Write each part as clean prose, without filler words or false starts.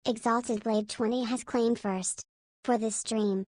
Exalted Blade 20 has claimed first. For this stream.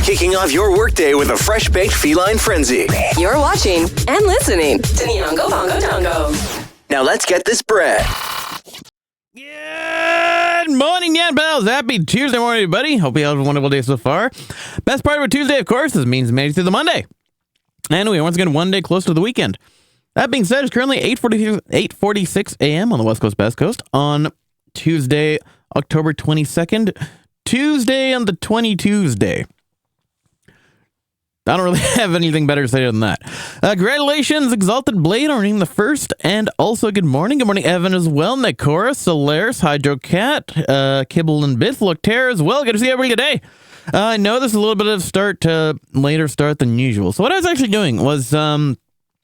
kicking off your workday with a fresh-baked feline frenzy. You're watching and listening to Nyongo Bongo Dongo. Now let's get this bread. Good morning, Yan Pals. Happy Tuesday morning, everybody. Hope you have a wonderful day so far. Best part of a Tuesday, of course, is means made it through the Monday. And we are once again one day close to the weekend. That being said, it's currently 8:46 a.m. on the West Coast, Best Coast on Tuesday, October 22nd. Tuesday on the 20-Tuesday. I don't really have anything better to say than that. Congratulations, Exalted Blade, on being the first, and also good morning. Good morning, Evan, as well. Nikora, Solaris, Hydro Cat, Kibble and Bits, Loctera as well. Good to see everybody today. I know this is a little bit of later start than usual. So what I was actually doing was, now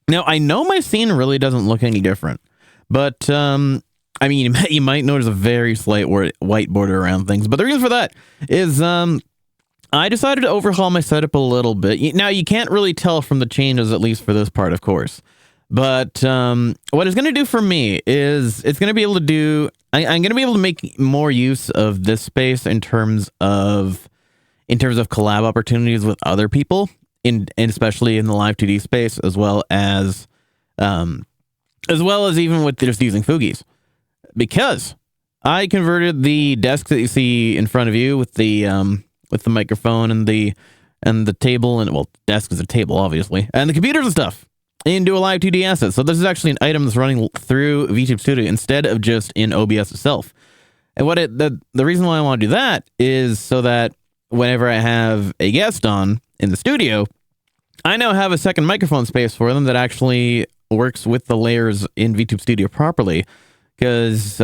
I know my scene really doesn't look any different, but, I mean, you might notice a very slight white border around things, but the reason for that is, I decided to overhaul my setup a little bit. Now, you can't really tell from the changes, at least for this part, of course. But what it's going to do for me is it's going to be able to do... I'm going to be able to make more use of this space in terms of collab opportunities with other people, and especially in the live 2D space, as well as even with just using Fugies. Because I converted the desk that you see in front of you with the microphone and the table, and well, desk is a table, obviously, and the computers and stuff into a live 2D asset. So this is actually an item that's running through VTube Studio instead of just in OBS itself. And the reason why I want to do that is so that whenever I have a guest on in the studio, I now have a second microphone space for them that actually works with the layers in VTube Studio properly, because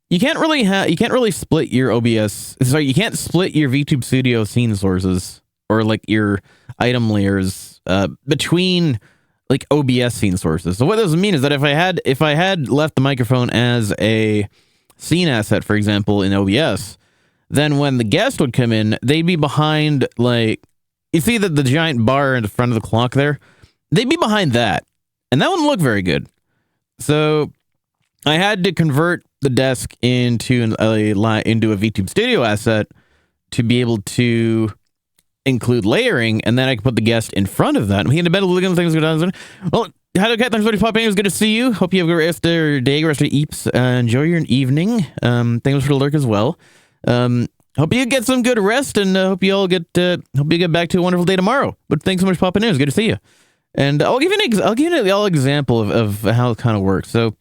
you can't really split your OBS. Sorry, you can't split your VTube Studio scene sources or like your item layers between like OBS scene sources. So what this would mean is that if I had left the microphone as a scene asset, for example, in OBS, then when the guest would come in, they'd be behind, like, you see the giant bar in the front of the clock there? They'd be behind that, and that wouldn't look very good. So I had to convert the desk into a VTube Studio asset to be able to include layering, and then I could put the guest in front of that. And we had a better look at things go down. Well, hello, Cat. Thanks for popping in. It was good to see you. Hope you have a great rest of your day, rest of your eeps. Enjoy your evening. Thanks for the lurk as well. Hope you get some good rest, and hope you get back to a wonderful day tomorrow. But thanks so much for popping in. It was good to see you. And I'll give you an example of how it kind of works. So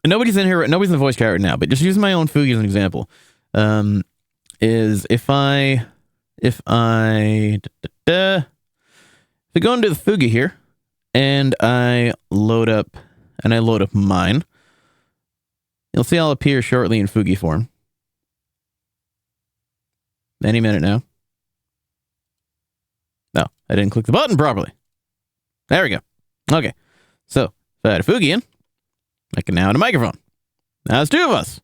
nobody's in here. Nobody's in the voice chat right now, but just using my own Fugi as an example, is if I go into the Fugi here, and I load up mine, you'll see I'll appear shortly in Fugi form. Any minute now. No, I didn't click the button properly. There we go. Okay, so if I had a Fugi in, I can now have a microphone. Now there's two of us.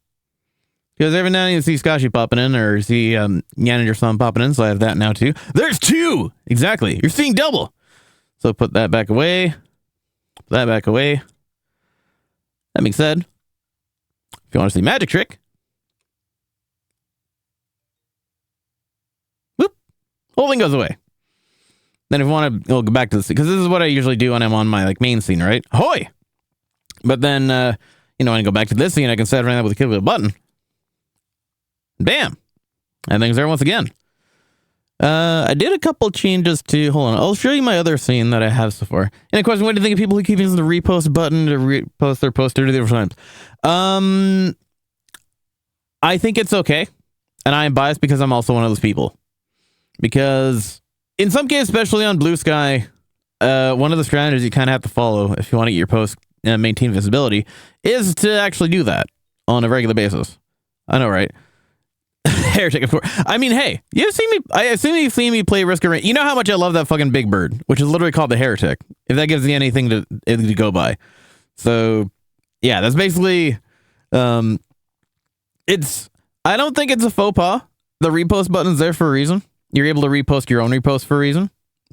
Because every now and then you see Skashi popping in, or see Yanager Son popping in, so I have that now too. There's two! Exactly. You're seeing double. So put that back away. Put that back away. That being said, if you want to see magic trick, whoop, whole thing goes away. Then if you want to go back to this, because this is what I usually do when I'm on my main scene, right? Ahoy! But then, when I go back to this scene, I can set everything up with a button. Bam! And things there once again. I did a couple changes to... Hold on, I'll show you my other scene that I have so far. And a question, what do you think of people who keep using the repost button to repost their post 30 different times? I think it's okay. And I am biased because I'm also one of those people. Because in some cases, especially on Blue Sky, one of the strategies you kind of have to follow if you want to get your post maintain visibility is to actually do that on a regular basis. I know, right? Heretic, of course. I mean, hey, I assume you've seen me play Risk of Rain. You know how much I love that fucking big bird, which is literally called the Heretic, if that gives you anything to go by. So, yeah, that's basically, I don't think it's a faux pas. The repost button's there for a reason. You're able to repost your own repost for a reason.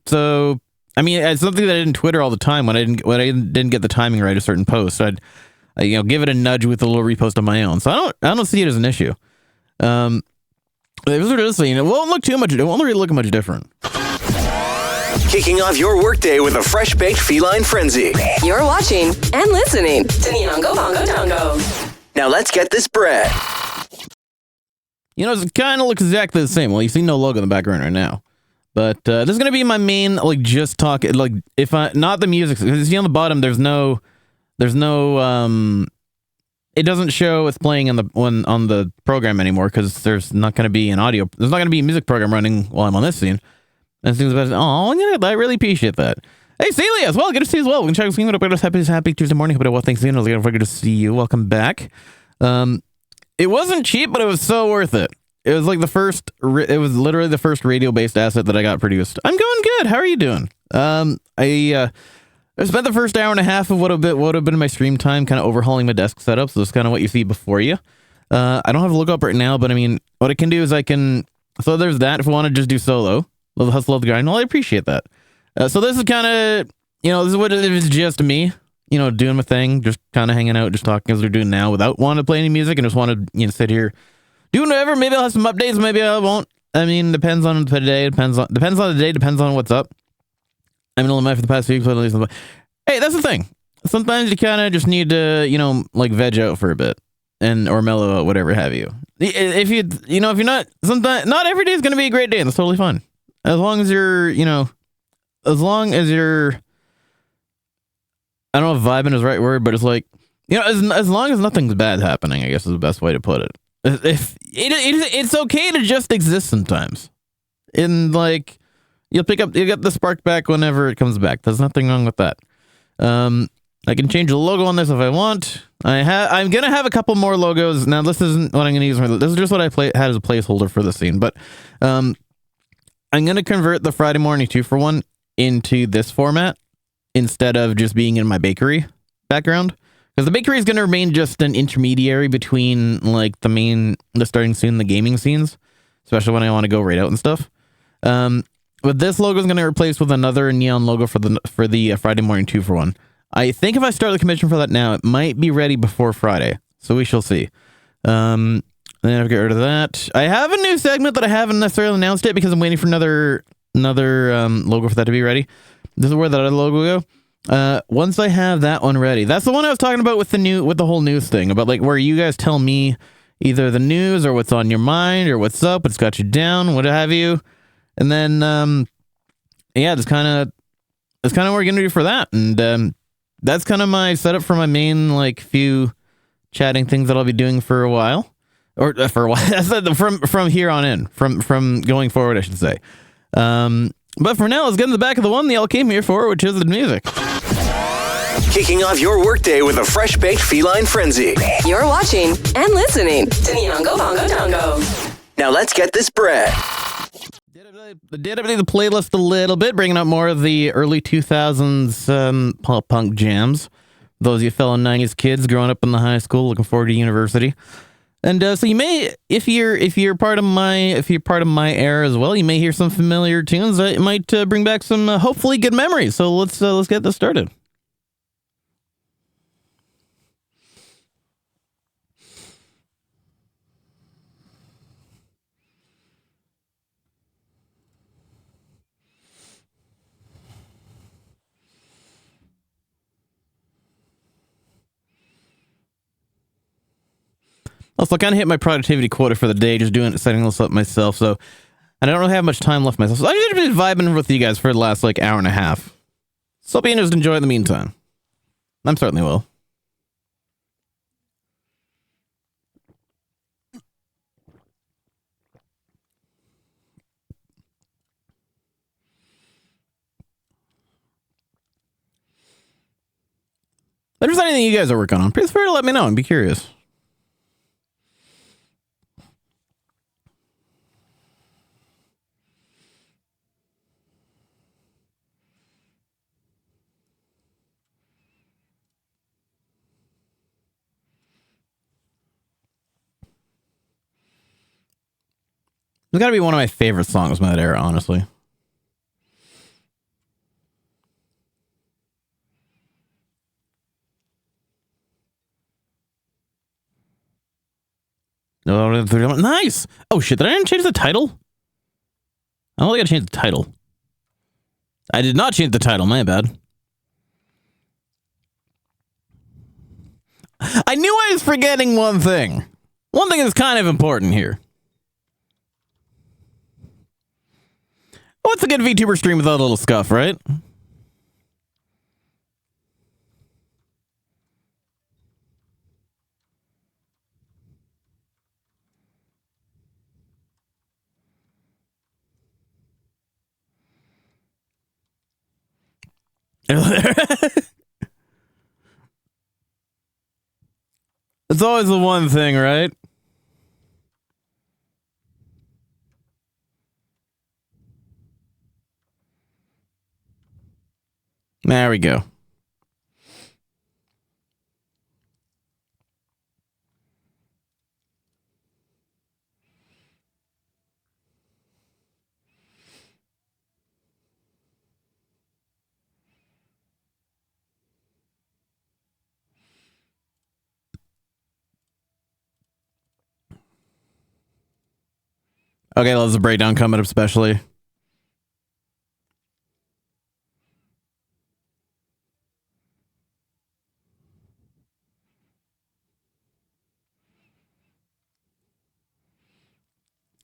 So, I mean, it's something that I did in Twitter all the time when I didn't get the timing right of certain posts. I'd give it a nudge with a little repost of my own. So I don't see it as an issue. It was just, it won't look too much. It won't really look much different. Kicking off your workday with a fresh-baked feline frenzy. You're watching and listening to Nyongo Bongo Dongo. Now let's get this bread. It kind of looks exactly the same. Well, you see no logo in the background right now. But this is going to be my main, just talk, if I, not the music, because you see on the bottom, there's no, it doesn't show it's playing on the program anymore, because there's not going to be there's not going to be a music program running while I'm on this scene. And things about, I really appreciate that. Hey, Celia, as well, good to see you as well. We can check the scene. Happy Tuesday morning. But well, thanks, Celia. Good to see you. Welcome back. It wasn't cheap, but it was so worth it. It was it was literally the first radio-based asset that I got produced. I'm going good. How are you doing? I spent the first hour and a half of what would have been my stream time kind of overhauling my desk setup. So that's kind of what you see before you. I don't have a lookup right now, but I mean, what I can do is so there's that if I want to just do solo. Love the hustle, love the grind. Well, I appreciate that. So this is kind of, this is what it is, just me, doing my thing, just kind of hanging out, just talking as we're doing now without wanting to play any music and just want to, sit here, do whatever. Maybe I'll have some updates, maybe I won't. I mean, depends on the day, depends on the day, depends on what's up. I've been on my for the past few weeks. Hey, that's the thing. Sometimes you kind of just need to, veg out for a bit or mellow out, whatever have you. If you're not, sometimes, not every day is going to be a great day, and that's totally fine. As long as you're, I don't know if vibing is the right word, but it's as long as nothing's bad happening, I guess is the best way to put it. It's okay to just exist sometimes. And you get the spark back whenever it comes back. There's nothing wrong with that. I can change the logo on this if I want. I'm gonna have a couple more logos. Now this isn't what I'm gonna use. This is just what I had as a placeholder for the scene. But I'm gonna convert the Friday morning 2-for-1 into this format instead of just being in my bakery background. Because the bakery is going to remain just an intermediary between the starting scene and the gaming scenes, especially when I want to go right out and stuff. But this logo is going to replace with another neon logo for the Friday morning 2-for-1. I think if I start the commission for that now, it might be ready before Friday, so we shall see. Then I'll get rid of that. I have a new segment that I haven't necessarily announced it because I'm waiting for another logo for that to be ready. This is where that other logo go. Once I have that one ready, that's the one I was talking about with the whole news thing about where you guys tell me either the news or what's on your mind or what's up, what's got you down, what have you. And then, that's kind of what we're going to do for that. And, that's kind of my setup for my main, few chatting things that I'll be doing for a while or for a while from here on in, from going forward, I should say. But for now, let's get in the back of the one they all came here for, which is the music. Kicking off your workday with a fresh-baked feline frenzy. You're watching and listening to Nyongo Bongo Dongo. Now let's get this bread. Did update the playlist a little bit, bringing up more of the early 2000s pop punk jams. Those of you fellow 90s kids growing up in the high school, looking forward to university. And so you may, if you're part of my era as well, you may hear some familiar tunes that might bring back some hopefully good memories. So let's get this started. Also, I kind of hit my productivity quota for the day, just setting this up myself. So, and I don't really have much time left myself. So I've just been vibing with you guys for the last hour and a half. So hope you just enjoy it in the meantime. I'm certainly will. If there's anything you guys are working on, please feel free to let me know and be curious. It's got to be one of my favorite songs from that era, honestly. Nice. Oh shit! Did I change the title? I only got to change the title. I did not change the title. My bad. I knew I was forgetting one thing. One thing that's kind of important here. What's a good VTuber stream without a little scuff, right? It's always the one thing, right? There we go. Okay, there's a breakdown coming up, especially.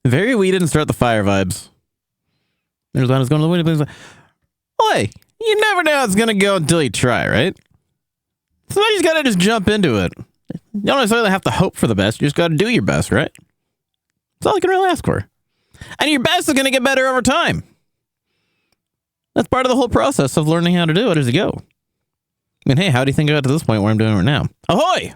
Very we didn't start the fire vibes. There's one who's going to the window. Oi, you never know how it's going to go until you try, right? Somebody's got to just jump into it. You don't necessarily have to hope for the best. You just got to do your best, right? That's all I can really ask for. And your best is going to get better over time. That's part of the whole process of learning how to do it as you go. I mean, hey, how do you think I got to this point where I'm doing it right now? Ahoy!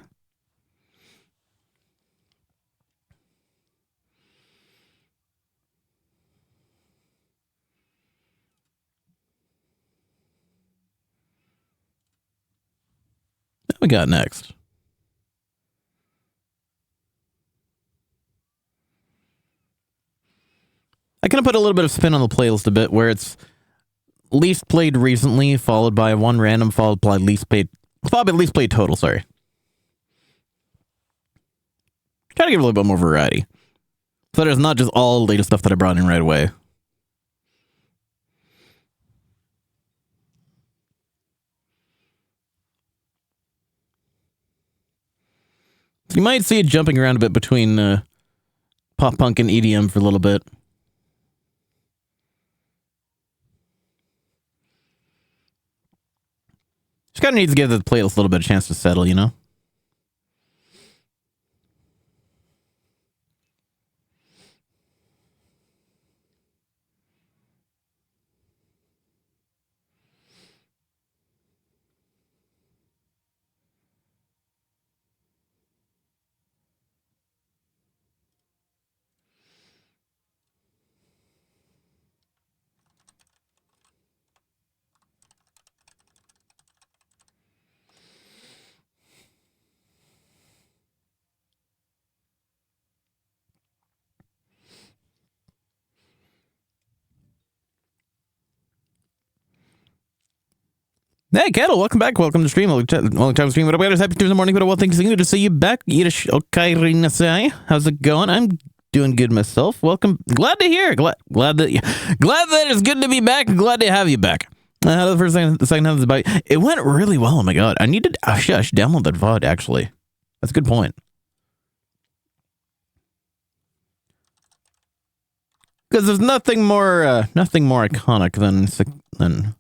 What we got next? I kind of put a little bit of spin on the playlist a bit, where it's least played recently, followed by one random, followed by least played total. Sorry, trying to give a little bit more variety, so there's not just all the latest stuff that I brought in right away. You might see it jumping around a bit between pop punk and EDM for a little bit. Just kind of needs to give the playlist a little bit of chance to settle, you know? Hey, Kettle, welcome back. Welcome to stream. Long time stream. What up, guys? Happy Tuesday morning. But well, thanks. Good to see you back. Yiddish Okarinasai. How's it going? I'm doing good myself. Welcome. Glad to hear. Glad that it's good to be back. Glad to have you back. The first thing, the second half is about. It went really well. Oh my god. I need to download that VOD. Actually, that's a good point. Because there's nothing more iconic than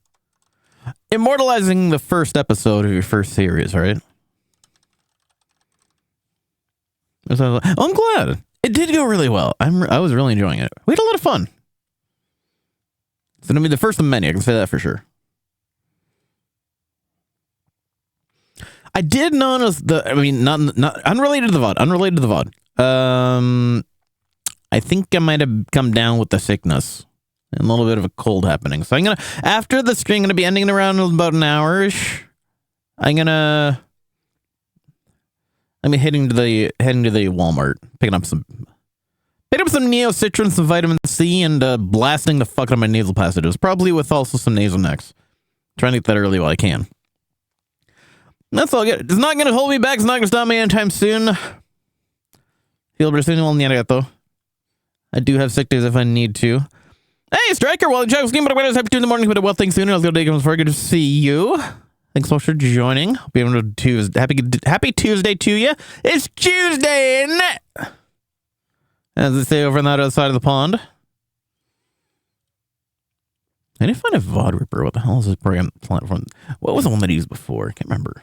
immortalizing the first episode of your first series, right? So I'm glad. It did go really well. I was really enjoying it. We had a lot of fun. It's going to be the first of many, I can say that for sure. I did notice not unrelated to the VOD. I think I might have come down with the sickness. And a little bit of a cold happening. So after the stream, I'm gonna be ending it around about an hour-ish. I'm heading to the Walmart, picking up some Neo Citron, some vitamin C, and blasting the fuck out of my nasal passages. Probably with also some Nasonex. Trying to get that early while I can. That's all good. It's not gonna hold me back. It's not gonna stop me anytime soon. Feel Brazilian Nieto. I do have sick days if I need to. Hey, Striker, well, Jack was game, but I'm happy to in the morning, but well, thanks soon. I'll go day comes for good to see you. Thanks so much for joining. Hope you have a Tuesday. Happy Tuesday to you. It's Tuesday, isn't it? As they say over on that other side of the pond. I need to find a VOD Ripper. What the hell is this program platform? What was the one that I used before? I can't remember.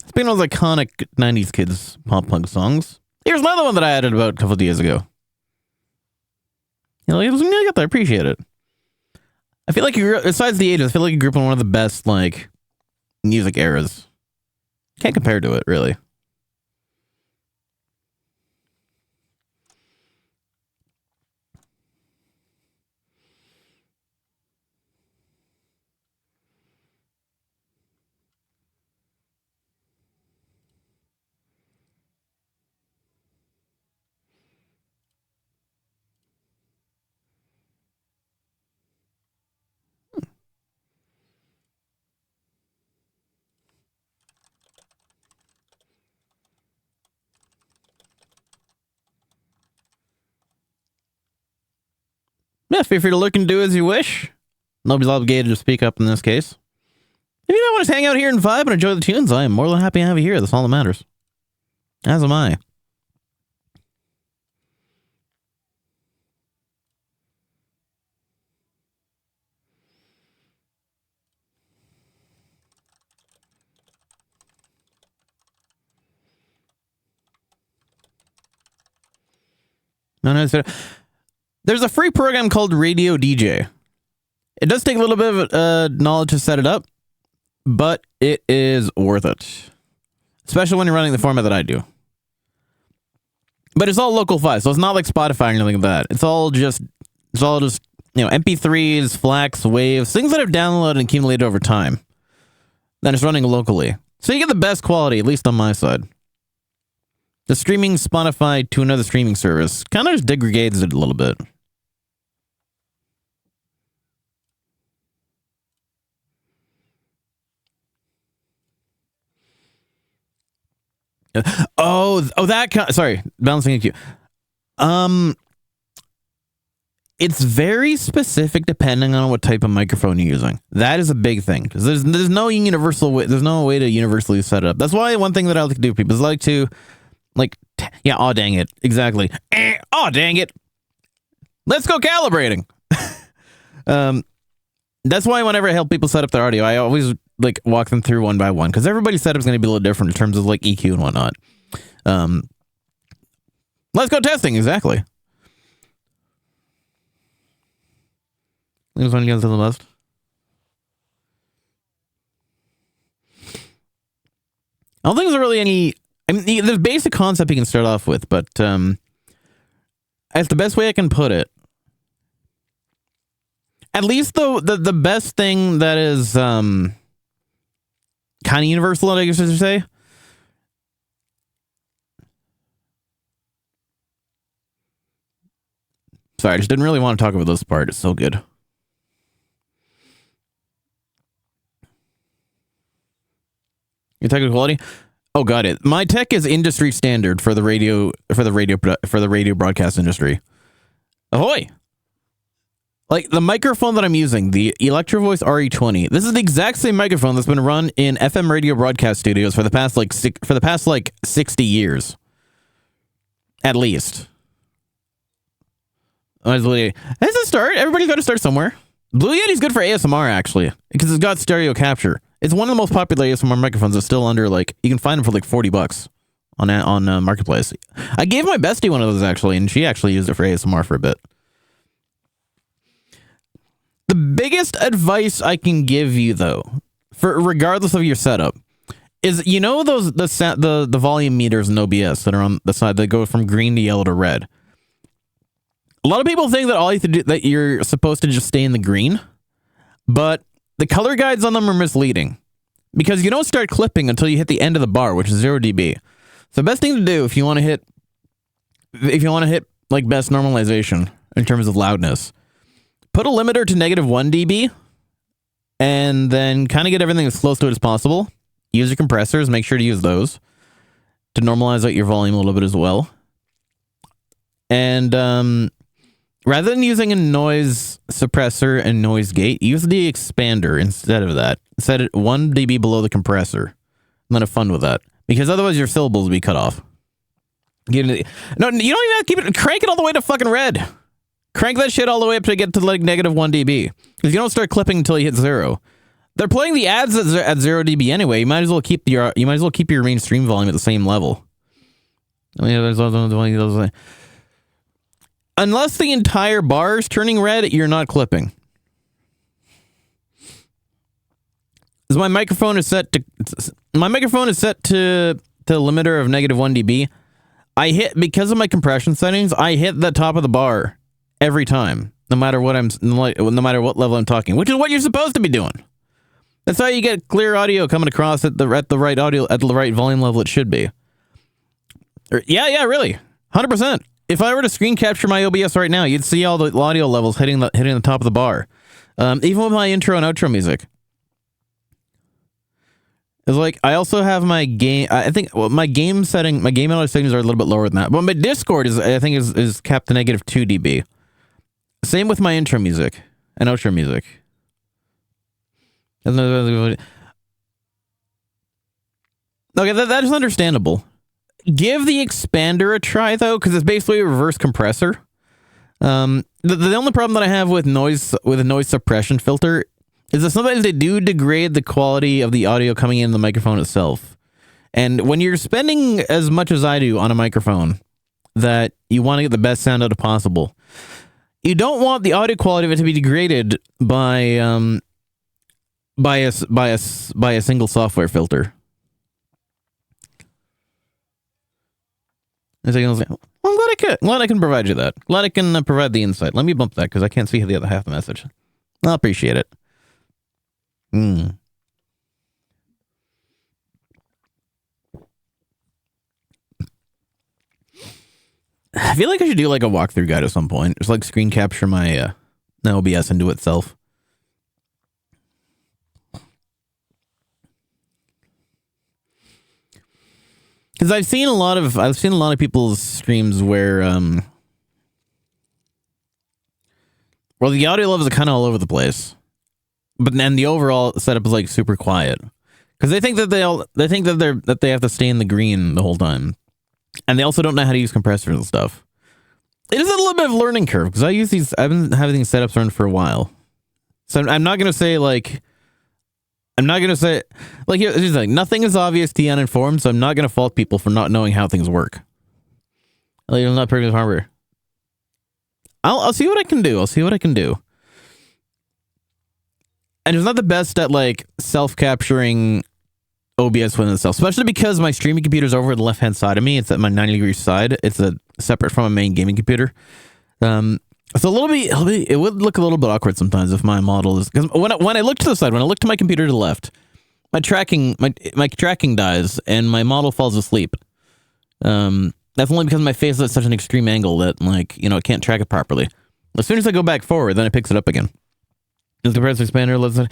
Speaking of those iconic 90s kids pop punk songs, here's another one that I added about a couple of days ago. You know, I appreciate it. I feel like besides the ages, I feel like you grew up in one of the best, like, music eras. Can't compare to it, really. Yeah, feel free to look and do as you wish. Nobody's obligated to speak up in this case. If you don't want to hang out here and vibe and enjoy the tunes, I am more than happy to have you here. That's all that matters. As am I. No, there's a free program called Radio DJ. It does take a little bit of knowledge to set it up, but it is worth it. Especially when you're running the format that I do. But it's all local files, so it's not like Spotify or anything like that. It's all just, you know, MP3s, FLACs, waves, things that I've downloaded and accumulated over time. Then it's running locally. So you get the best quality, at least on my side. The streaming Spotify to another streaming service kind of just degrades it a little bit. Sorry, balancing EQ. It's very specific depending on what type of microphone you're using. That is a big thing because there's no universal way. There's no way to universally set it up. That's why one thing that I like to do, people, is like to, oh dang it, exactly. Oh dang it, let's go calibrating. That's why whenever I help people set up their audio, I always walk them through one by one because everybody's setup is going to be a little different in terms of EQ and whatnot. Let's go testing, exactly. There's one against the left. I don't think there's really any. I mean, there's basic concept you can start off with, but that's the best way I can put it. At least the best thing that is kind of universal, I guess I should say. Sorry, I just didn't really want to talk about this part. It's so good. Your technical quality? Oh, got it. My tech is industry standard for the radio broadcast industry. Ahoy! The microphone that I'm using, the Electro Voice RE20. This is the exact same microphone that's been run in FM radio broadcast studios for the past 60 years, at least. That's a start. Everybody's got to start somewhere. Blue Yeti's good for ASMR actually, because it's got stereo capture. It's one of the most popular ASMR microphones. It's still under you can find them for $40 on Marketplace. I gave my bestie one of those actually, and she actually used it for ASMR for a bit. The biggest advice I can give you, though, for regardless of your setup, is the volume meters in OBS that are on the side that go from green to yellow to red. A lot of people think that all you have to do that you're supposed to just stay in the green, but the color guides on them are misleading because you don't start clipping until you hit the end of the bar, which is 0 dB. So the best thing to do if you want to hit best normalization in terms of loudness, put a limiter to -1 dB, and then kind of get everything as close to it as possible. Use your compressors. Make sure to use those to normalize out your volume a little bit as well. And rather than using a noise suppressor and noise gate, use the expander instead of that. Set it 1 dB below the compressor. And then have fun with that. Because otherwise your syllables will be cut off. No, you don't even have to keep it. Crank it all the way to fucking red. Crank that shit all the way up to get to like -1 dB. Because you don't start clipping until you hit 0. They're playing the ads at 0 dB anyway. You might as well keep your mainstream volume at the same level. Unless the entire bar is turning red, you're not clipping. As my microphone is set to a limiter of -1 dB. Because of my compression settings, I hit the top of the bar every time, no matter what level I'm talking, which is what you're supposed to be doing. That's how you get clear audio coming across at the right volume level it should be. Yeah, really, 100%. If I were to screen capture my OBS right now, you'd see all the audio levels hitting the top of the bar, even with my intro and outro music. It's like I also have my game. I think my game audio settings are a little bit lower than that, but my Discord is capped to -2 dB. Same with my intro music and outro music. Okay, that is understandable. Give the expander a try though, because it's basically a reverse compressor. The only problem that I have with a noise suppression filter is that sometimes they do degrade the quality of the audio coming in the microphone itself. And when you're spending as much as I do on a microphone, that you want to get the best sound out of possible, you don't want the audio quality of it to be degraded by a single software filter. And so I'm glad I can provide you that. Glad I can provide the insight. Let me bump that because I can't see the other half of the message. I'll appreciate it. I feel like I should do like a walkthrough guide at some point. Just like screen capture my OBS into itself. Because I've seen a lot of people's streams where the audio levels are kind of all over the place, but then the overall setup is like super quiet because they think that they have to stay in the green the whole time, and they also don't know how to use compressors and stuff. It is a little bit of a learning curve because I've been having these setups run for a while, so I'm not gonna say like. Here's the thing. Nothing is obvious to the uninformed, so I'm not going to fault people for not knowing how things work. Like, I'm not perfect with hardware. I'll see what I can do. And it's not the best at, like, self-capturing OBS within itself, especially because my streaming computer is over the left-hand side of me. It's at my 90-degree side. It's separate from my main gaming computer. So it would look a little bit awkward sometimes if my model is, because when I look to the side, when I look to my computer to the left, my tracking dies and my model falls asleep. That's only because my face is at such an extreme angle that it can't track it properly. As soon as I go back forward, then it picks it up again. The compressor expander.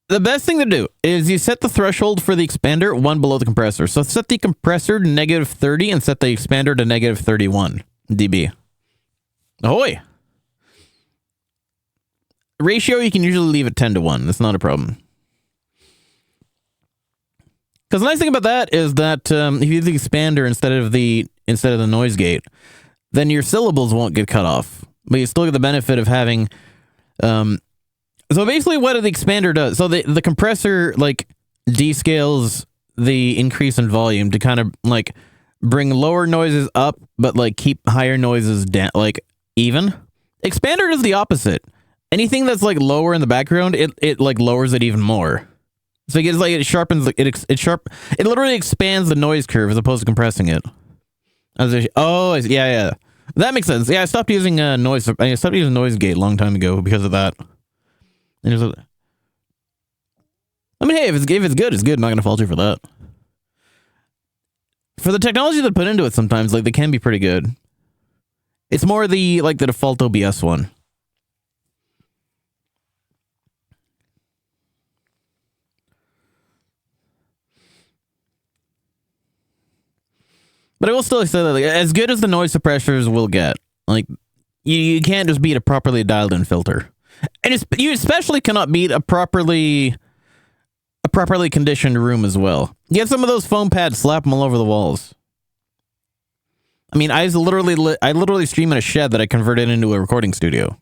The best thing to do is you set the threshold for the expander 1 below the compressor. So set the compressor to -30 and set the expander to -31 dB. Ahoy! Ratio, you can usually leave it 10-1. That's not a problem. Because the nice thing about that is that if you use the expander instead of the noise gate, then your syllables won't get cut off. But you still get the benefit of having... so basically what the expander does... So the compressor, descales the increase in volume to kind of, bring lower noises up, but, keep higher noises down, even. Expander does the opposite. Anything that's lower in the background, it lowers it even more. So it sharpens it literally expands the noise curve as opposed to compressing it. Yeah. That makes sense. Yeah, I stopped using noise gate a long time ago because of that. Hey, if it's good, it's good. I'm not gonna fault you for that. For the technology that put into it sometimes, they can be pretty good. It's more the default OBS one. But I will still say that like, as good as the noise suppressors will get, like you can't just beat a properly dialed in filter. And you especially cannot beat a properly conditioned room as well. You get some of those foam pads, slap them all over the walls. I mean, I literally stream in a shed that I converted into a recording studio.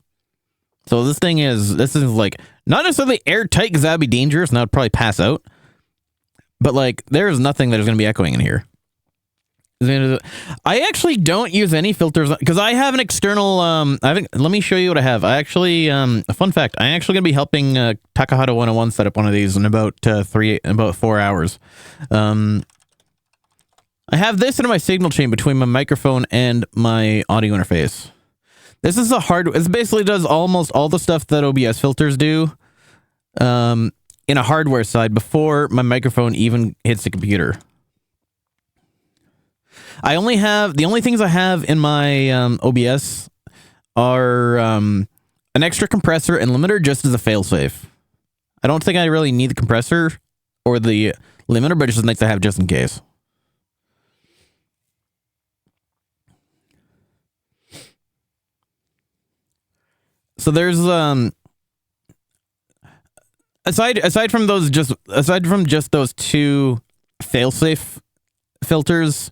So this is like not necessarily airtight because that'd be dangerous and I'd probably pass out. But like, there is nothing that is going to be echoing in here. I actually don't use any filters because I have an external. Let me show you what I have. I actually, a fun fact. I'm actually going to be helping Takahata 101 set up one of these in about 4 hours. I have this in my signal chain between my microphone and my audio interface. This is it basically does almost all the stuff that OBS filters do, in a hardware side before my microphone even hits the computer. The only things I have in my OBS are an extra compressor and limiter just as a failsafe. I don't think I really need the compressor or the limiter, but it's just nice to have just in case. So there's aside from just those two failsafe filters,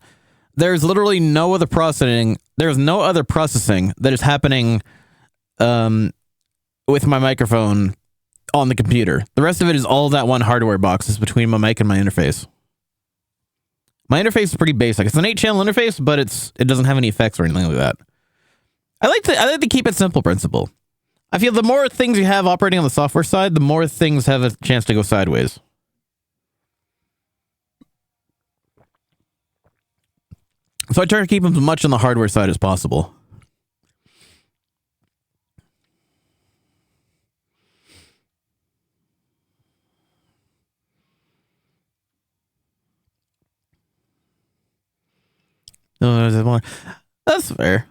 there's literally no other processing. There's no other processing that is happening with my microphone on the computer. The rest of it is all that one hardware box is between my mic and my interface. My interface is pretty basic. It's an 8-channel interface, but it doesn't have any effects or anything like that. I like to keep it simple principle. I feel the more things you have operating on the software side, the more things have a chance to go sideways. So I try to keep them as much on the hardware side as possible. That's fair.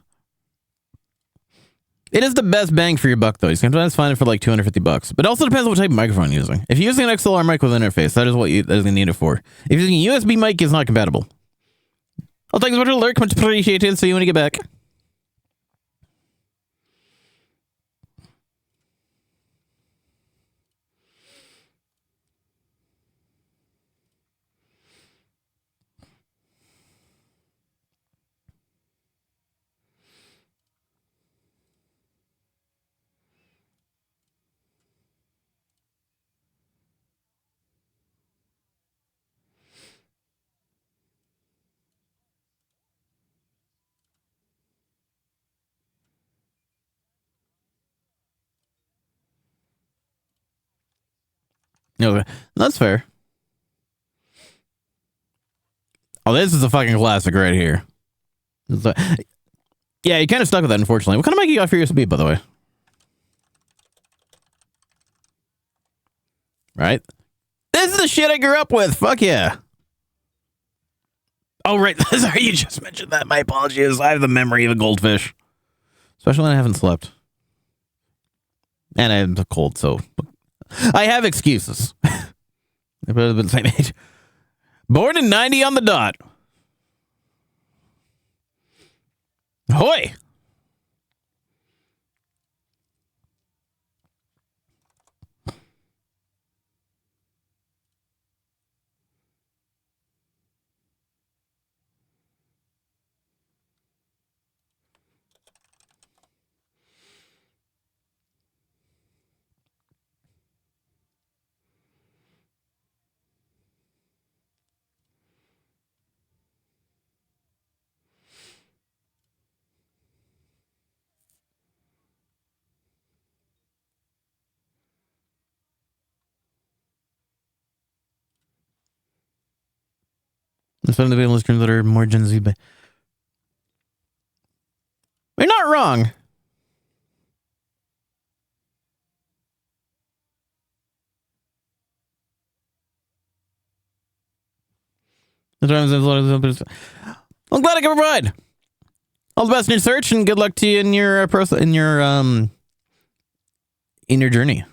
It is the best bang for your buck, though. You can sometimes find it for like $250, but it also depends on what type of microphone you're using. If you're using an XLR mic with interface, that is what that is going to need it for. If you're using a USB mic, it's not compatible. I'll take this much alert, much appreciated. See you when you get back. Okay, that's fair. Oh, this is a fucking classic right here. Yeah, you kind of stuck with that, unfortunately. What kind of mic you got for USB, by the way? Right? This is the shit I grew up with. Fuck yeah. Oh, right. Sorry, you just mentioned that. My apologies. I have the memory of a goldfish. Especially when I haven't slept. And I'm cold, so... I have excuses. They've been the same age. Born in 90 on the dot. Hoy! There's some of the people listeners that are more Gen Z. But we're not wrong. I'm glad I can provide. All the best in your search, and good luck to you in your journey.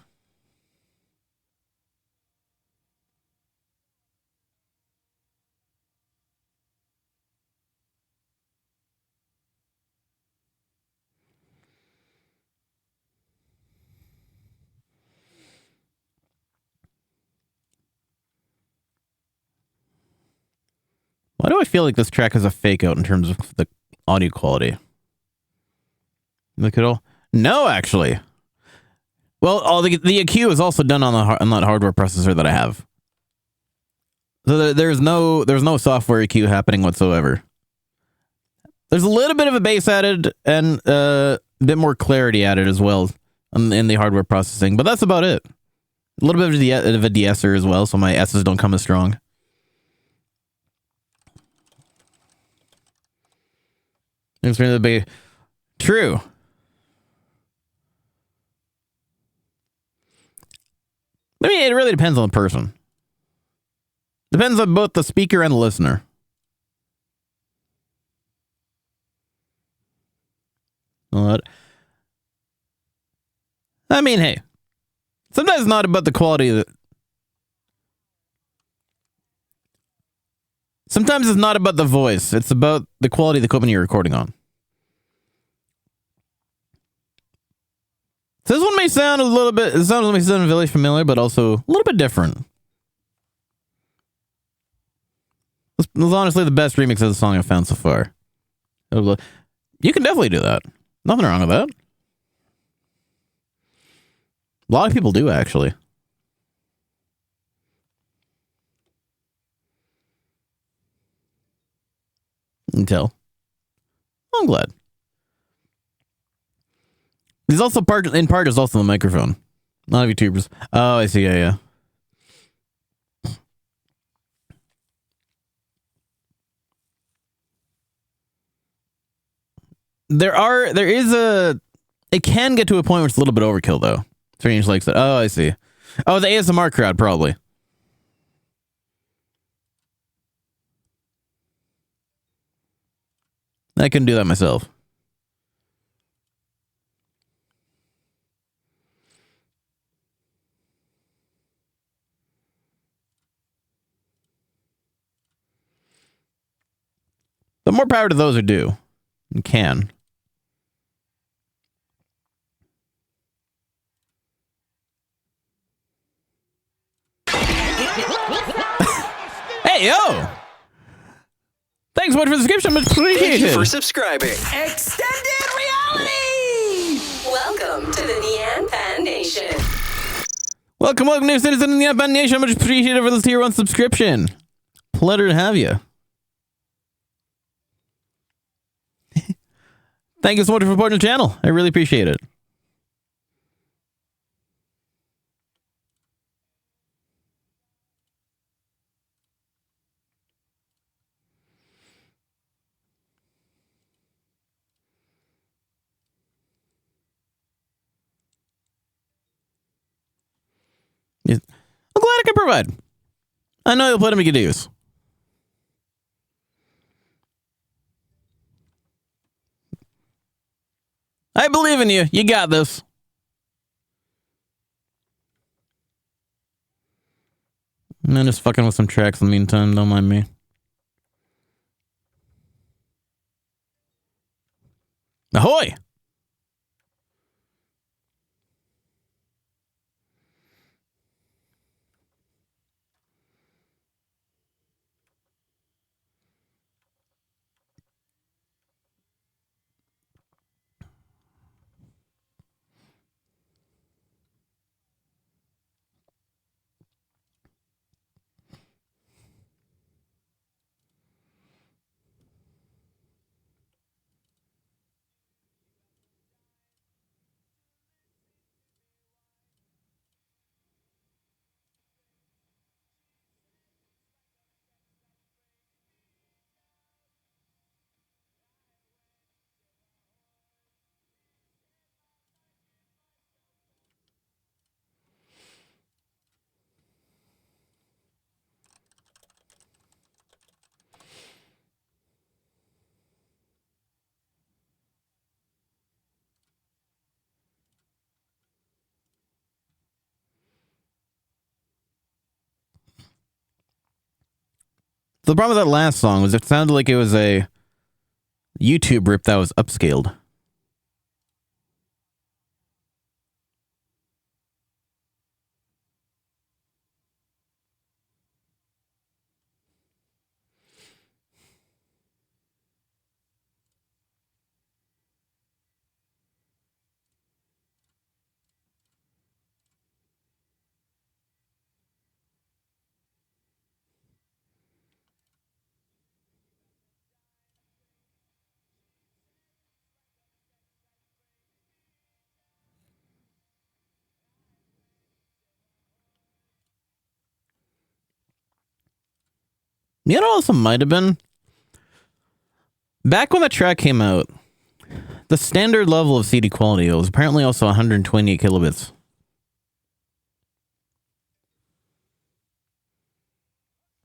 Why do I feel like this track has a fake out in terms of the audio quality? Look at all. No, actually. Well, the EQ is also done on that hardware processor that I have. So there's no software EQ happening whatsoever. There's a little bit of a bass added and a bit more clarity added as well in the hardware processing, but that's about it. A little bit of a de-esser as well, so my S's don't come as strong. It's really big. True. I mean, it really depends on the person. Depends on both the speaker and the listener. I mean, hey, sometimes it's not about the quality of Sometimes it's not about the voice. It's about the quality of the equipment you're recording on. So this one may sound really familiar, but also a little bit different. This was honestly the best remix of the song I've found so far. You can definitely do that. Nothing wrong with that. A lot of people do, actually. You can tell. I'm glad. He's also in part is also the microphone. A lot of YouTubers. Oh, I see. Yeah. It can get to a point where it's a little bit overkill, though. Strange likes that. Oh, I see. Oh, the ASMR crowd, probably. I couldn't do that myself. But more power to those who do and can. Hey, yo! Thanks so much for the subscription. Much appreciated. Thank you for subscribing. Extended reality! Welcome to the Nyan Pan Nation. Welcome, new citizen in the Nyan Pan Nation. Much appreciated for this tier 1 subscription. Pleasure to have you. Thank you so much for supporting the channel. I really appreciate it. I'm glad I can provide. I know you'll put them to good use. I believe in you. You got this. And then just fucking with some tracks in the meantime. Don't mind me. Ahoy! The problem with that last song was it sounded like it was a YouTube rip that was upscaled. You know what also might have been? Back when the track came out, the standard level of CD quality was apparently also 128 kilobits.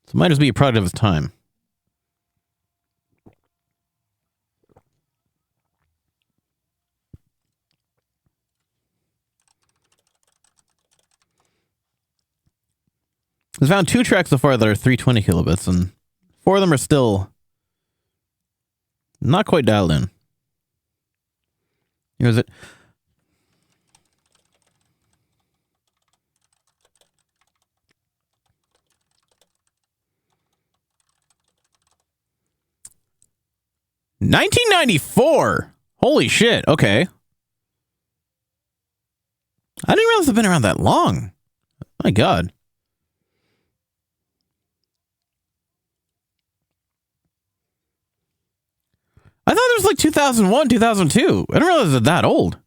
So it might just be a product of its time. I've found 2 tracks so far that are 320 kilobits, and 4 of them are still not quite dialed in. Here's it. $1994. Holy shit. Okay. I didn't realize it's been around that long. My God. I thought it was like 2001, 2002. I didn't realize it's that old.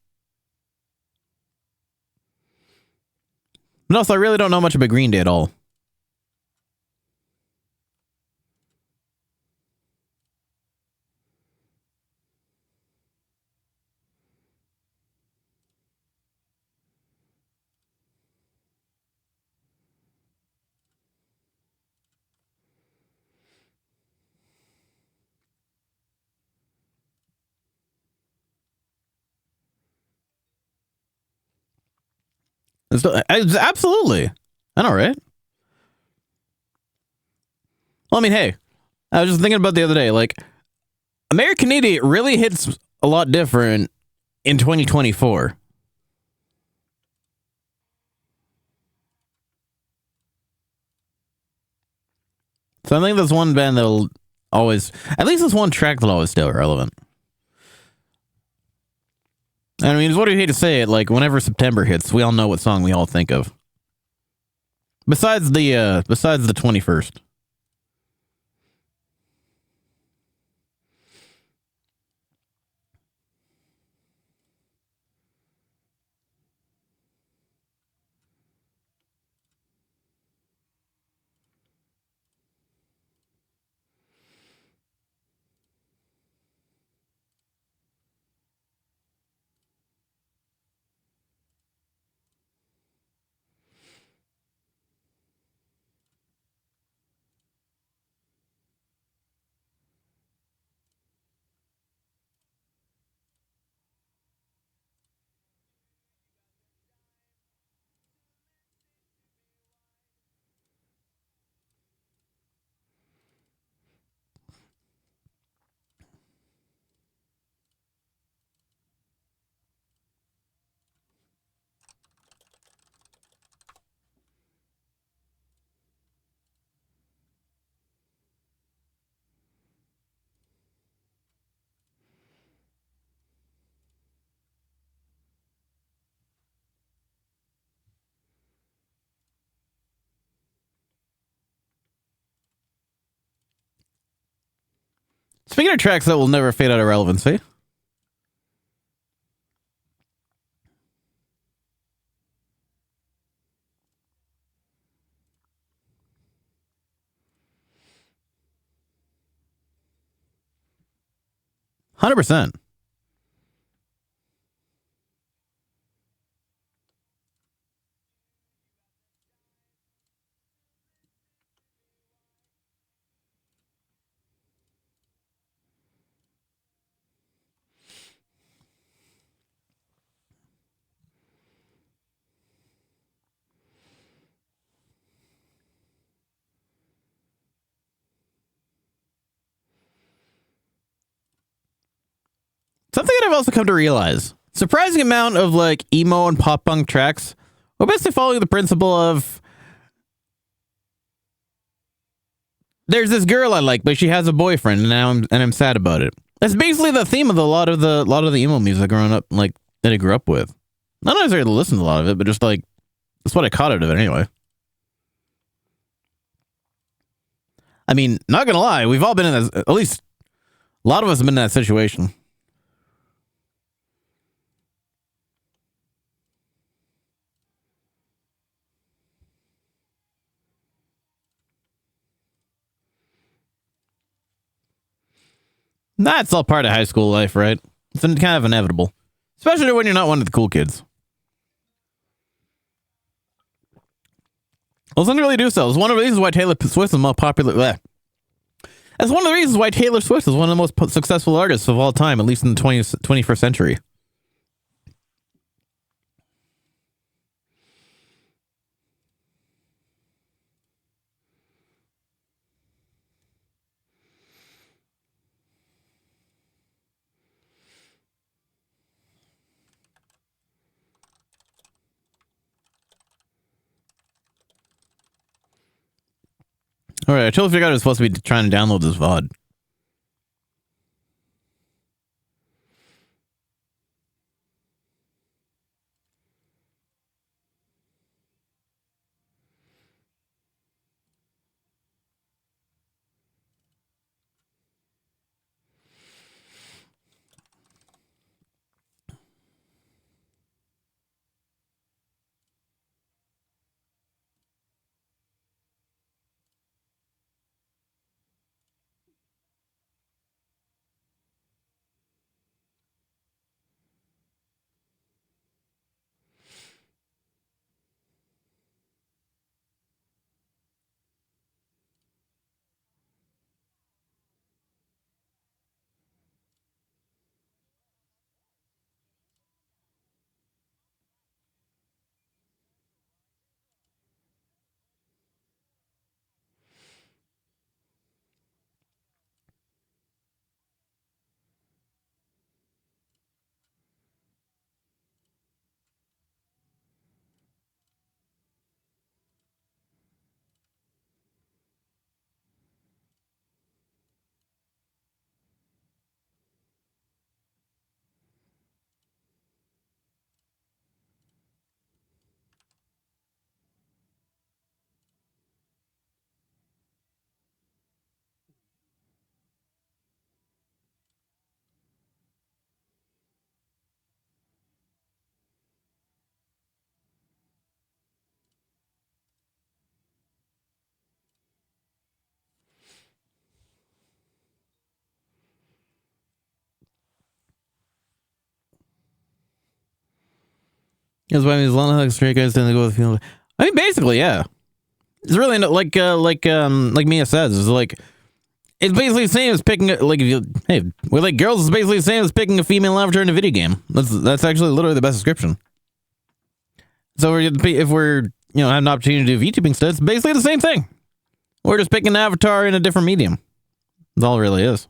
And also, I really don't know much about Green Day at all. Absolutely. I know, right? Well, I mean, hey, I was just thinking about the other day, like, American Idiot really hits a lot different in 2024. So I think there's one band that'll always, at least there's one track that'll always stay relevant. I mean, what do you hate to say it? Like, whenever September hits, we all know what song we all think of. Besides the 21st. Speaking of tracks that will never fade out of relevancy. $100%. Something that I've also come to realize. Surprising amount of like emo and pop punk tracks will basically follow the principle of there's this girl I like, but she has a boyfriend, and now I'm sad about it. That's basically the theme of a lot of the emo music growing up, like that I grew up with. Not necessarily to listen to a lot of it, but just like that's what I caught out of it anyway. I mean, not gonna lie, we've all been in that. At least a lot of us have been in that situation. That's all part of high school life, right? It's kind of inevitable. Especially when you're not one of the cool kids. Well, doesn't really do so. It's one of the reasons why Taylor Swift is more popular. Bleh. That's one of the reasons why Taylor Swift is one of the most successful artists of all time, at least in the 21st century. All right, I totally forgot I was supposed to be trying to download this VOD. That's why these long straight guys tend to go with the feeling. I mean, basically, yeah. It's really like Mia says. It's basically the same as picking with girls. It's basically the same as picking a female avatar in a video game. That's actually literally the best description. So if we're have an opportunity to do VTubing stuff, it's basically the same thing. We're just picking an avatar in a different medium. That's all it really is.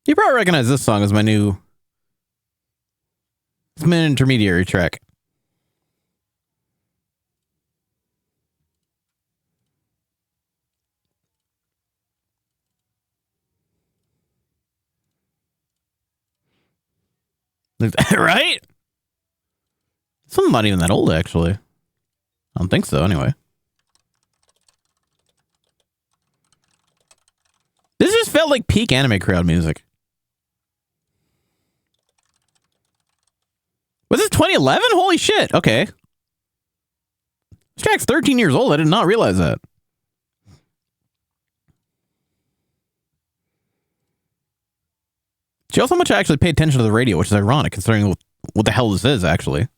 You probably recognize this song as my intermediary track. Right? Some not even that old, actually. I don't think so, anyway. This just felt like peak anime crowd music. Was this 2011? Holy shit. Okay. This track's 13 years old. I did not realize that. See also how much I actually pay attention to the radio, which is ironic considering what the hell this is, actually.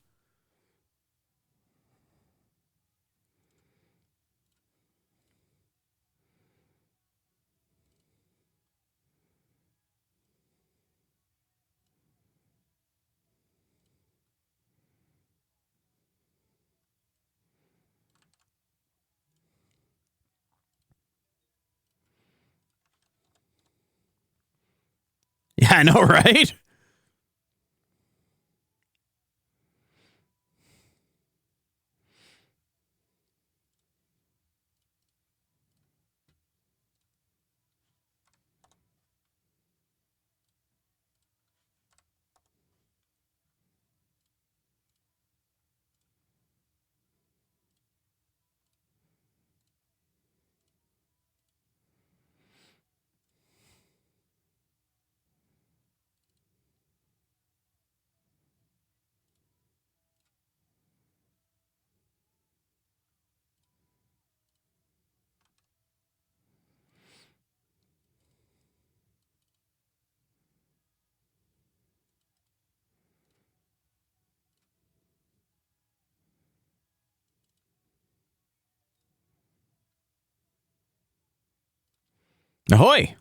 Yeah, I know, right? Ahoy!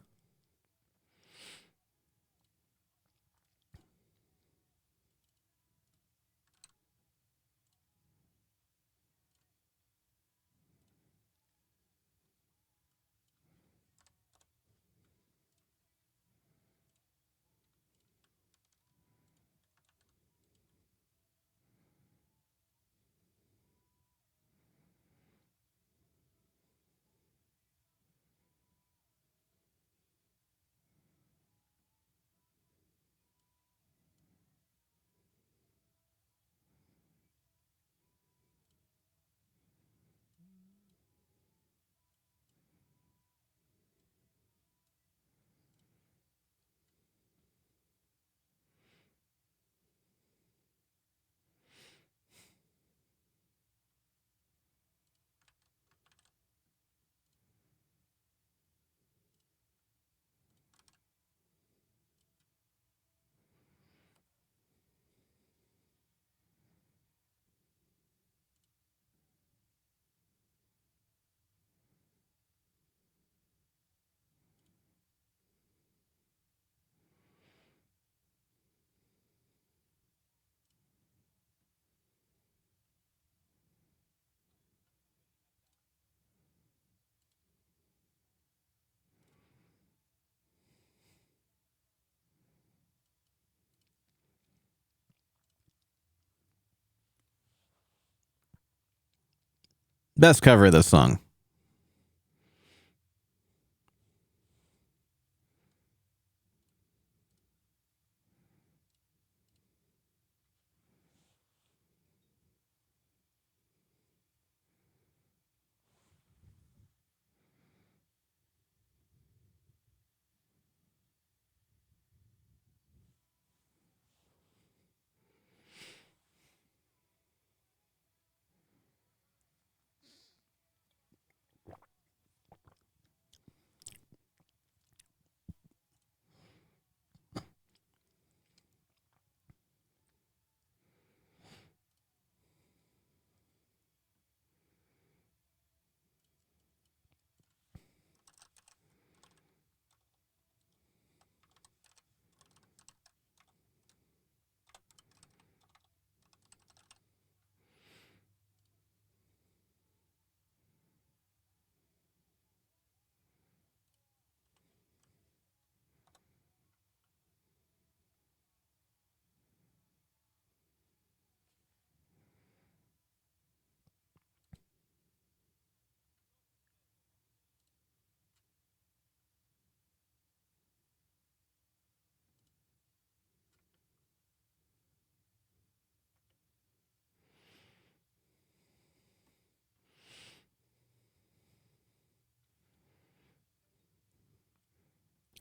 Best cover of this song.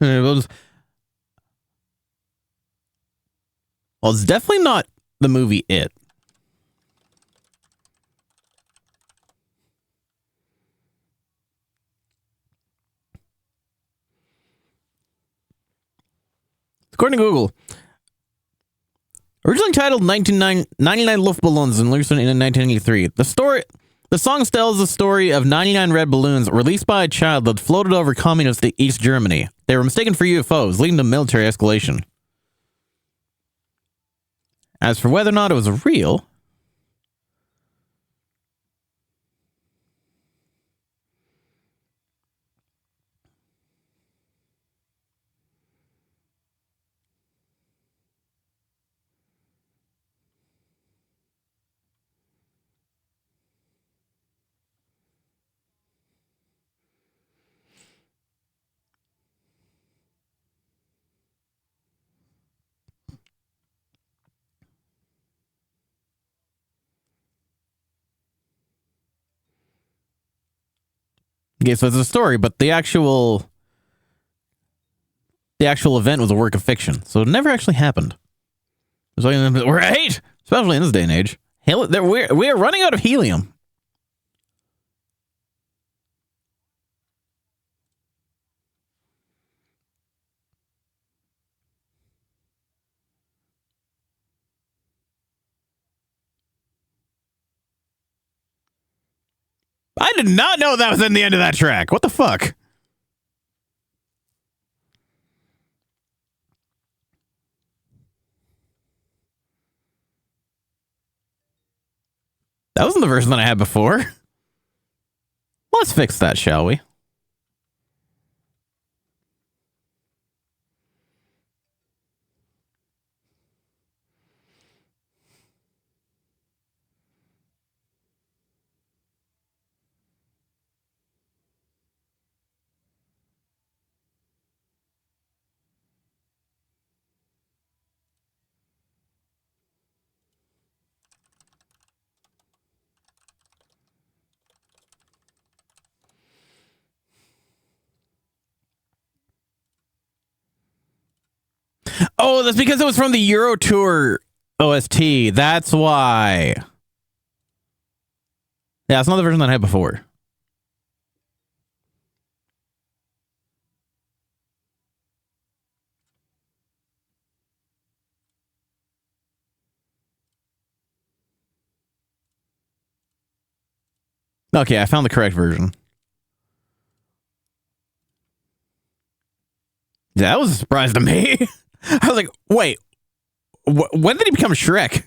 Well, it's definitely not the movie It. According to Google, originally titled 99 Luftballons and released in 1983, the song tells the story of 99 red balloons released by a child that floated over communist East Germany. They were mistaken for UFOs, leading to military escalation. As for whether or not it was real, okay, so it's a story, but the actual event was a work of fiction, so it never actually happened. Right? Especially in this day and age. We are running out of helium. I did not know that was in the end of that track. What the fuck? That wasn't the version that I had before. Let's fix that, shall we? Oh, that's because it was from the Euro Tour OST. That's why. Yeah, it's not the version that I had before. Okay, I found the correct version. That was a surprise to me. I was like, wait, when did he become Shrek?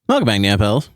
Welcome back, Nap Pals.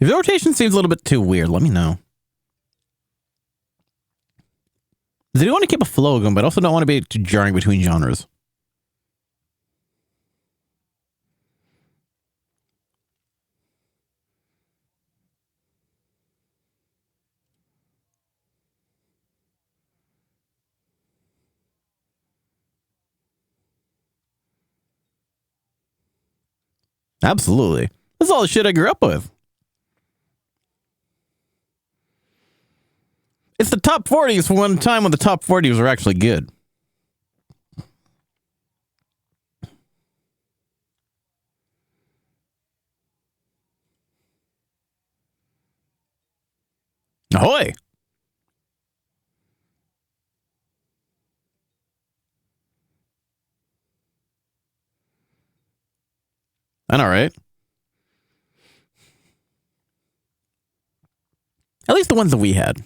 If the rotation seems a little bit too weird, let me know. I do want to keep a flow going, but I also don't want to be too jarring between genres. Absolutely. That's all the shit I grew up with. It's the top 40s for one time when the top 40s were actually good. Ahoy! I know, right? At least the ones that we had.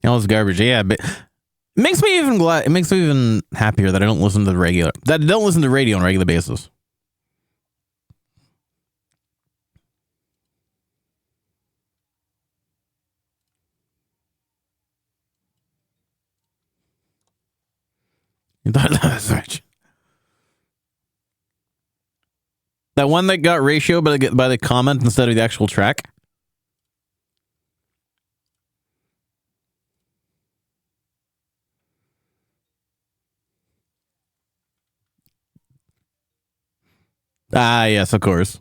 All this garbage. Yeah, but it makes me even glad. It makes me even happier that I don't listen to the radio. That I don't listen to radio on a regular basis. You thought that was rich. That one that got ratio by the comment instead of the actual track. Ah, yes, of course.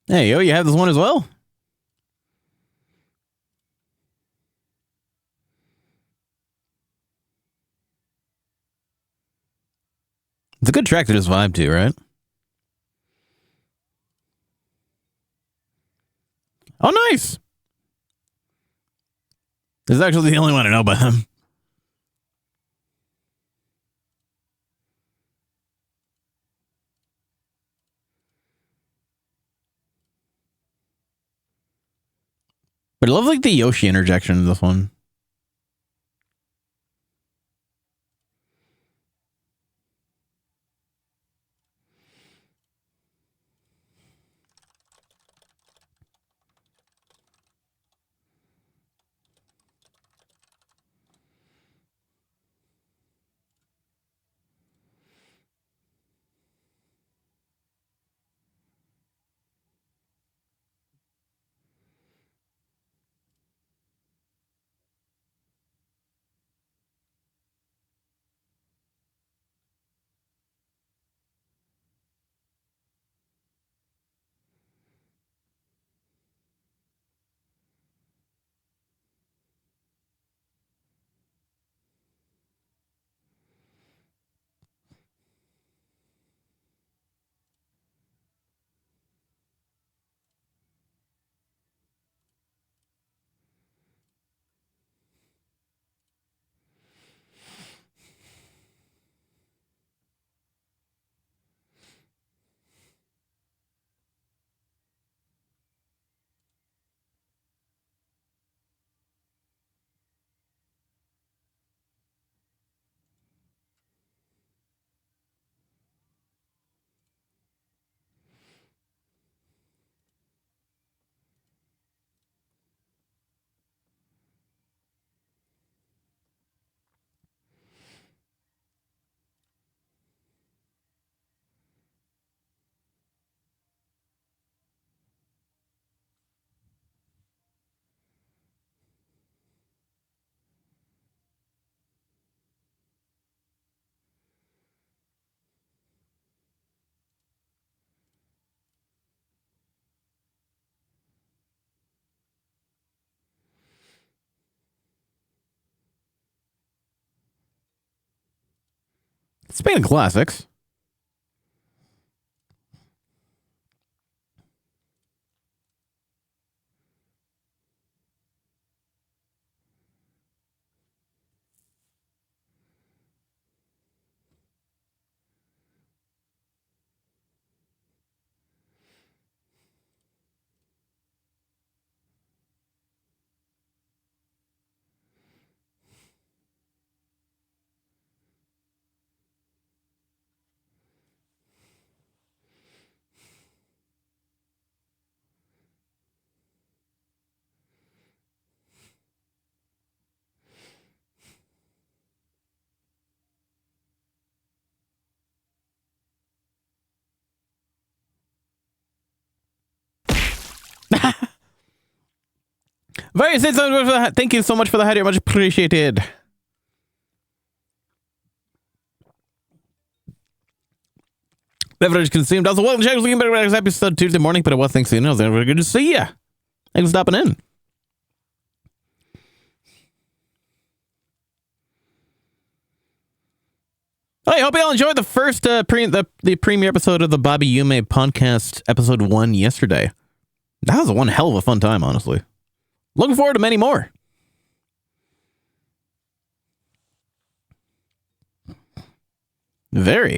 Hey, you have this one as well? It's a good track to just vibe to, right? Oh, nice. This is actually the only one I know by him. But I love like the Yoshi interjection in this one. Speaking of classics. Thank you so much for the hydrate. Much appreciated. Beverage consumed. Also, welcome to looking back at this episode Tuesday morning, but it was Thanksgiving. It was very good to see you. Thanks for stopping in. I hope you all enjoyed the first the premiere episode of the Bobby Yume podcast, episode 1 yesterday. That was one hell of a fun time, honestly. Looking forward to many more. Very.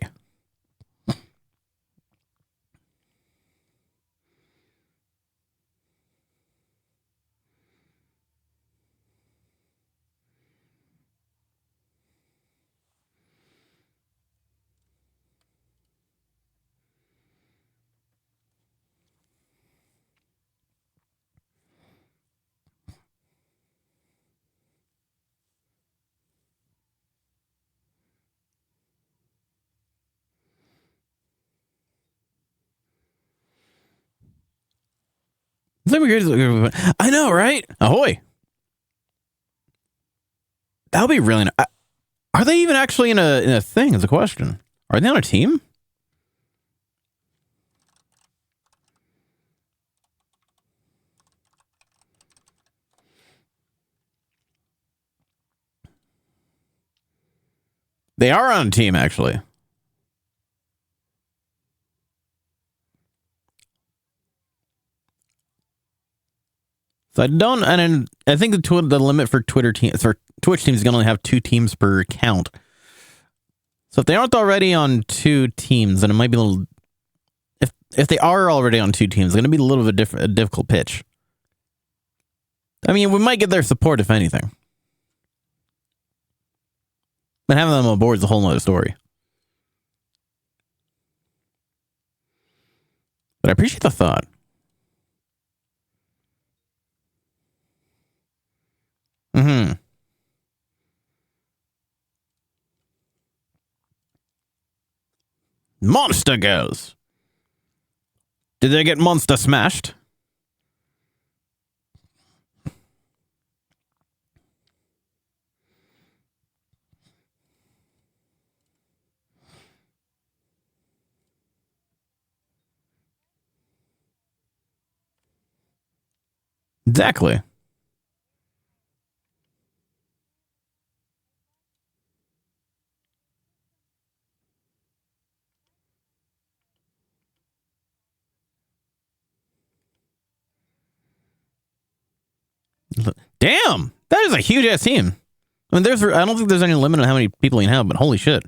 I know, right? Ahoy. That would be really nice. Are they even actually in a thing is a question. Are they on a team? They are on a team, actually. So I don't, and I think the limit for Twitch teams can only have 2 teams per account. So if they aren't already on 2 teams, then it might be a little. If they are already on 2 teams, it's going to be a little bit a difficult pitch. I mean, we might get their support if anything, but having them on board is a whole nother story. But I appreciate the thought. Mm-hmm. Monster goes. Did they get monster smashed? Exactly. Damn, that is a huge ass team. I mean, I don't think there's any limit on how many people you can have, but holy shit.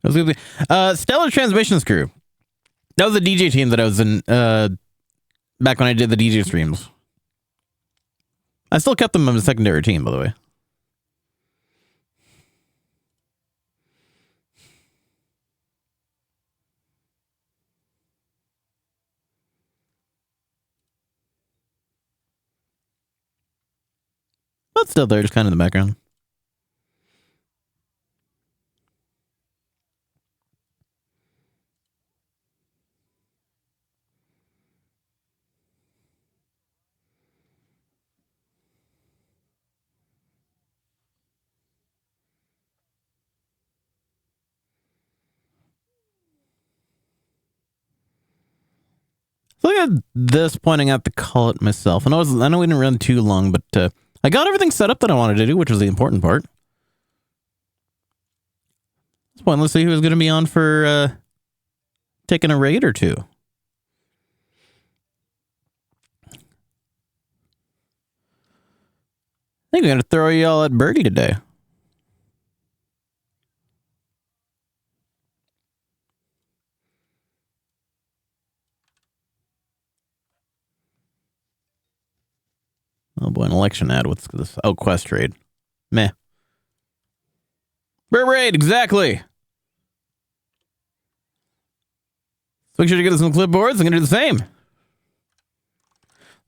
Stellar Transmissions Crew. That was the DJ team that I was in back when I did the DJ streams. I still kept them on the secondary team, by the way. But still, they're just kind of in the background. Look at this, pointing out the call it myself. And I know we didn't run too long, but I got everything set up that I wanted to do, which was the important part. This point, let's see who's going to be on for taking a raid or two. I think we're going to throw you all at Birdie today. Oh boy, an election ad. What's this? Oh, quest raid. Meh. Bird raid, exactly. So make sure to get us some clipboards. I'm going to do the same.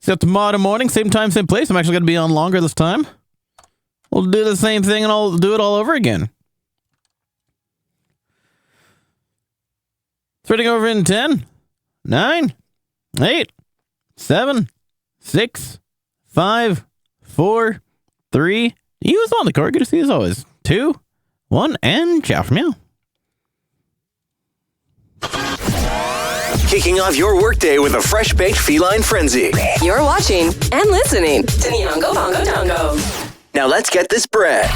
See you tomorrow morning, same time, same place. I'm actually going to be on longer this time. We'll do the same thing and I'll do it all over again. Spreading over in 10, 9, 8, 7, 6, 5, 4, 3. You was on the court. Good to see you as always. 2, 1, and ciao from you. Kicking off your workday with a fresh-baked feline frenzy. You're watching and listening to Nyongo Bongo Dongo. Now let's get this bread.